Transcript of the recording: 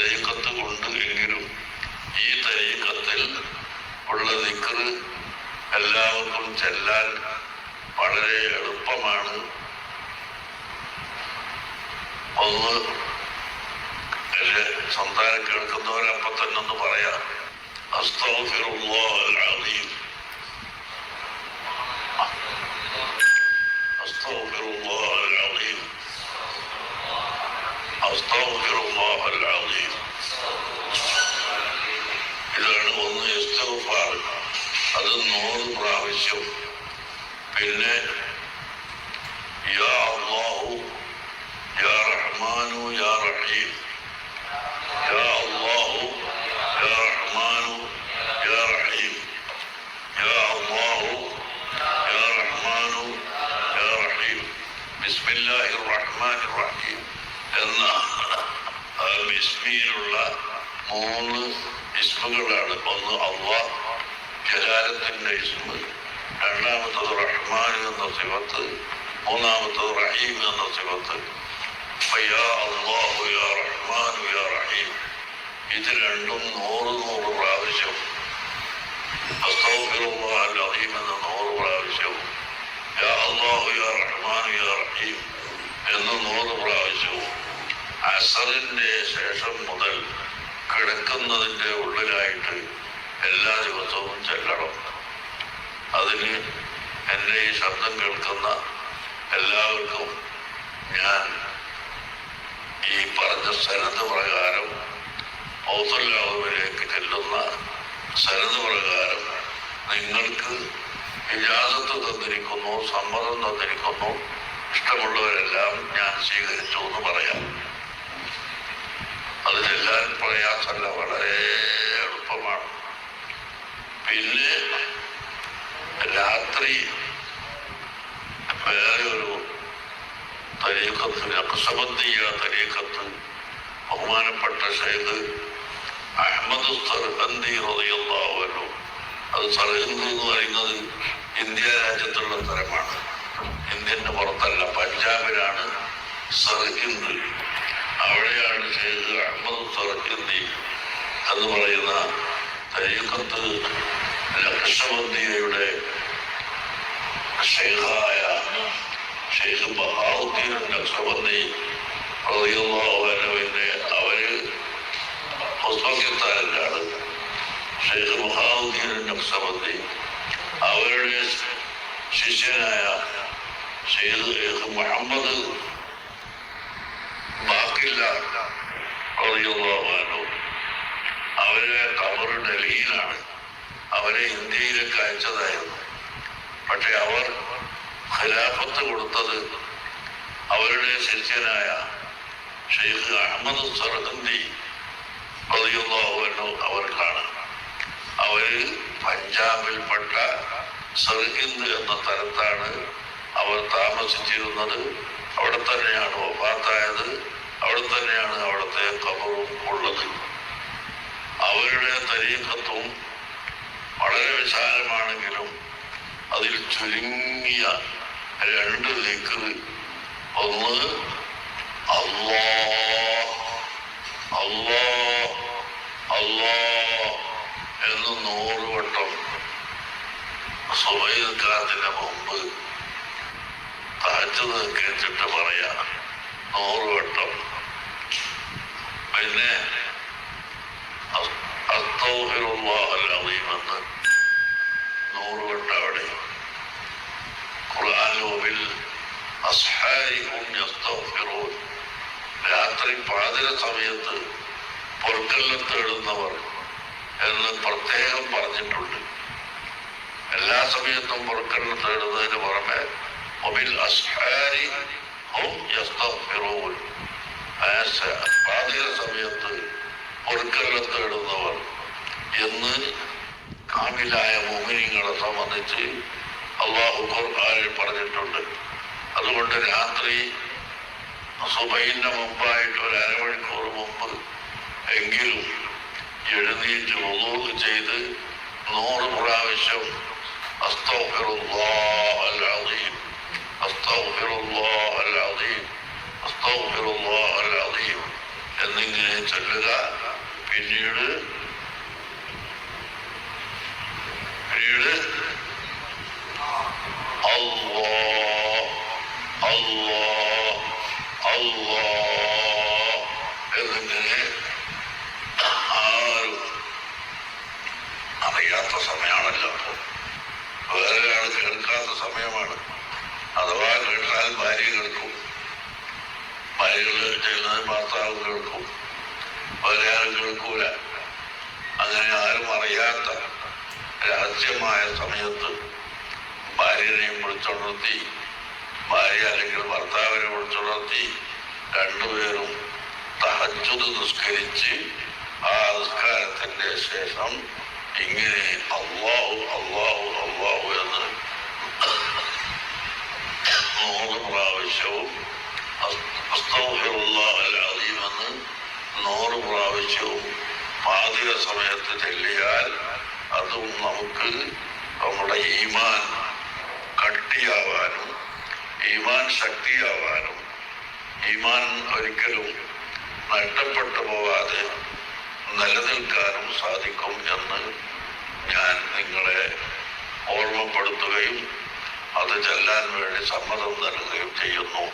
തരീഖത്ത് കൊണ്ട് എങ്കിലും ഈ തരീഖത്തിൽ ഉള്ള ദിക്ർ എല്ലാവർക്കും ചെല്ലാൻ വളരെ എളുപ്പമാണ്. ഒന്ന് എൻ്റെ സന്താനം കേൾക്കുന്നവരപ്പം തന്നെ ഒന്ന് പറയാം. അസ്തഗ്ഫിറുല്ലാഹൽ അസീം, അസ്തഗ്ഫിറുല്ലാഹൽ അസീം, അസ്തഗ്ഫിറുല്ലാഹൽ അസീം. ഇതാണ് ഒന്ന് ഇസ്തിഗ്ഫാർ. അത് 100 പ്രാവശ്യം. പിന്നെ യാ അല്ലാഹു യാ റഹ്മാനു യാ റഹീം, യാ അല്ലാഹു യാ റഹ്മാനു യാ റഹീം, യാ അല്ലാഹു യാ റഹ്മാനു യാ റഹീം, ബിസ്മില്ലാഹിർ റഹ്മാനിർ റഹീം എന്ന ബിസ്മിയിലുള്ള 3 ഇസ്മുകളാണ്. ഒന്ന് അല്ലാഹ് ജലാലത്തിന്റെ ഇസ്മ്, രണ്ടാമത്തത് റഹ്മാൻ എന്ന സിഫത്ത്, മൂന്നാമത്തത് റഹീം എന്ന സിഫത്ത്. യാ അല്ലാഹു യാ റഹ്മാനു യാ റഹീം ഇത് രണ്ടും 100 പ്രാവശ്യം. അസ്തഗ്ഫിറുല്ലാഹൽ അസീം എന്ന 100 പ്രാവശ്യവും യാ അല്ലാഹു യാ റഹ്മാനു യാ റഹീം എന്ന് 100 പ്രാവശ്യവും അസറിന്റെ ശേഷം മുതൽ കിടക്കുന്നതിൻ്റെ ഉള്ളിലായിട്ട് എല്ലാ ദിവസവും ചെല്ലണം. അതിന് എൻ്റെ ഈ ശബ്ദം കേൾക്കുന്ന എല്ലാവർക്കും ഞാൻ ഈ പറഞ്ഞ സനത് പ്രകാരം ഔത്തുല്ലാഹുവിലേക്ക് ചെല്ലുന്ന സനത് പ്രകാരം നിങ്ങൾക്ക് ഇജാസത്ത് തന്നിരിക്കുന്നു, സമ്മതം തന്നിരിക്കുന്നു. ഇഷ്ടമുള്ളവരെല്ലാം ഞാൻ സ്വീകരിച്ചു എന്ന് പറയാം. അത് ചെല്ലാൻ പ്രയാസമല്ല, വളരെ എളുപ്പമാണ്. പിന്നെ രാത്രി വേറെ ഒരു തരീഖത്ത്, നഖ്ശബന്ദിയ തരീഖത്ത്, ബഹുമാനപ്പെട്ട ഷെയ്ഖ് അഹ്മദ് സർഹന്ദി റളിയല്ലാഹു അൻഹു, അത് സർഹന്ദി എന്ന് പറയുന്നത് ഇന്ത്യ രാജ്യത്തുള്ള സ്ഥലമാണ്, ഇന്ത്യൻ്റെ പുറത്തല്ല, പഞ്ചാബിലാണ് സർഹിന്ദ്. അവിടെയാണ് ഷെയ്ഖ് അഹ്മദ് സർഹിന്ദി എന്ന് പറയുന്ന തരീഖത്ത് നഖ്ശബന്ദിയയുടെ ഷെയ്ഖായ ഷെയ്ഖ് ബഹാഉദ്ദീൻ നഖ്ശബന്ദി റളിയല്ലാഹു അൻഹുവിന്റെ അവര് ഉസ്ബെക്കിസ്ഥാനിലാണ്. ഷെയ്ഖ് ബഹാഉദ്ദീൻ നഖ്ശബന്ദി അവരുടെ ശിഷ്യനായ ഷെയ്ഖ് മുഹമ്മദ് ബാക്കില്ല റളിയല്ലാഹു അൻഹു, അവരെ ഖബർ ഡൽഹിയിലാണ്. അവരെ ഇന്ത്യയിലേക്ക് അയച്ചതായിരുന്നു. പക്ഷെ അവർ ഖിലാഫത്ത് കൊടുത്തത് അവരുടെ ശിഷ്യനായ ഷെയ്ഖ് അഹ്മദ് സർഹന്ദി റളിയല്ലാഹു അൻഹു അവർക്കാണ്. അവര് പഞ്ചാബിൽപ്പെട്ട സർഹിന്ദ് എന്ന സ്ഥലത്താണ് അവർ താമസിച്ചിരുന്നത്. അവിടെ തന്നെയാണ് വഫാത്തായത്, അവിടെ തന്നെയാണ് അവിടുത്തെ ഖബറും ഉള്ളത്. അവരുടെ തരീഖത്തും വളരെ വിശാലമാണെങ്കിലും അതിൽ ചുരുങ്ങിയ 2 ദിക്ർ, ഒന്ന് അല്ലാഹ് അല്ലാഹ് അല്ലാഹ് എന്ന് 100 വട്ടം സുബഹി നിസ്കാരത്തിന് മുമ്പ് തഹജ്ജുദ് കേട്ടിട്ട് പറയാ 100 വട്ടം. പിന്നെ അസ്തഗ്ഫിറുല്ലാഹൽ അസീം എന്ന് 100 വട്ടം അവിടെ. ഖുർആൻ വബിൽ അസ്ഹാരി ഹും യസ്തഗ്ഫിറൂൻ, രാത്രി പാതിര സമയത്ത് പൊറുക്കലിനെ തേടുന്നവർ എന്ന് പ്രത്യേകം പറഞ്ഞിട്ടുണ്ട്. എല്ലാ സമയത്തും പൊറുക്കലിനെ തേടുന്നതിന് പുറമെ വബിൽ അസ്ഹാരി ഹും യസ്തഗ്ഫിറൂൻ, പാതിര സമയത്ത് പൊറുക്കലിനെ തേടുന്നവർ എന്ന് കാമിലായ മുഅ്മിനീങ്ങളെ സംബന്ധിച്ച് അല്ലാഹു ഖുർആനിൽ പറഞ്ഞിട്ടുണ്ട്. അതുകൊണ്ട് രാത്രി സുബഹിന്റെ മുമ്പായിട്ട് ഒരു അരമണിക്കൂർ മുമ്പ് എങ്കിലും എഴുന്നേറ്റ് വുളൂ ചെയ്ത് 100 പ്രാവശ്യം അസ്തഗ്ഫിറുല്ലാഹൽ അസീം അസ്തഗ്ഫിറുല്ലാഹൽ അസീം അസ്തഗ്ഫിറുല്ലാഹൽ അസീം എന്നിങ്ങനെ ചൊല്ലുക. പിന്നീട് അല്ലാഹ് അല്ലാഹ് അല്ലാഹ് എന്നിങ്ങനെ ആരും അറിയാത്ത സമയമാണല്ലോ. വേറെ ഒരാൾ കേൾക്കാത്ത സമയമാണ്. അഥവാ കേട്ടാൽ ഭാര്യ കേൾക്കും, ഭാര്യകൾ ചെയ്യുന്നത് ഭർത്താവ് കേൾക്കും, വേറെ ആരും കേൾക്കൂല. അങ്ങനെ ആരും അറിയാത്ത രഹസ്യമായ സമയത്ത് ഭാര്യനെയും വിളിച്ചുണർത്തി, ഭാര്യ അല്ലെങ്കിൽ ഭർത്താവിനെ വിളിച്ചുണർത്തി രണ്ടുപേരും തഹജ്ജുദ് നിസ്കരിച്ച് ആ നിസ്കാരത്തിന്റെ ശേഷം ഇങ്ങനെ അല്ലാഹു അല്ലാഹു അല്ലാഹു എന്ന് 100 പ്രാവശ്യവും അസ്തഗ്ഫിറുല്ലാഹൽ അസീം എന്ന് 100 പ്രാവശ്യവും പാതിര സമയത്ത് ചൊല്ലിയാൽ അതും നമുക്ക് നമ്മുടെ ഈമാൻ കട്ടിയാവാനും ഈമാൻ ശക്തിയാവാനും ഈമാൻ ഒരിക്കലും നഷ്ടപ്പെട്ടു പോവാതെ നിലനിൽക്കാനും സാധിക്കും എന്ന് ഞാൻ നിങ്ങളെ ഓർമ്മപ്പെടുത്തുകയും അത് ചെല്ലാൻ വേണ്ടി സമ്മതം നൽകുകയും ചെയ്യുന്നു.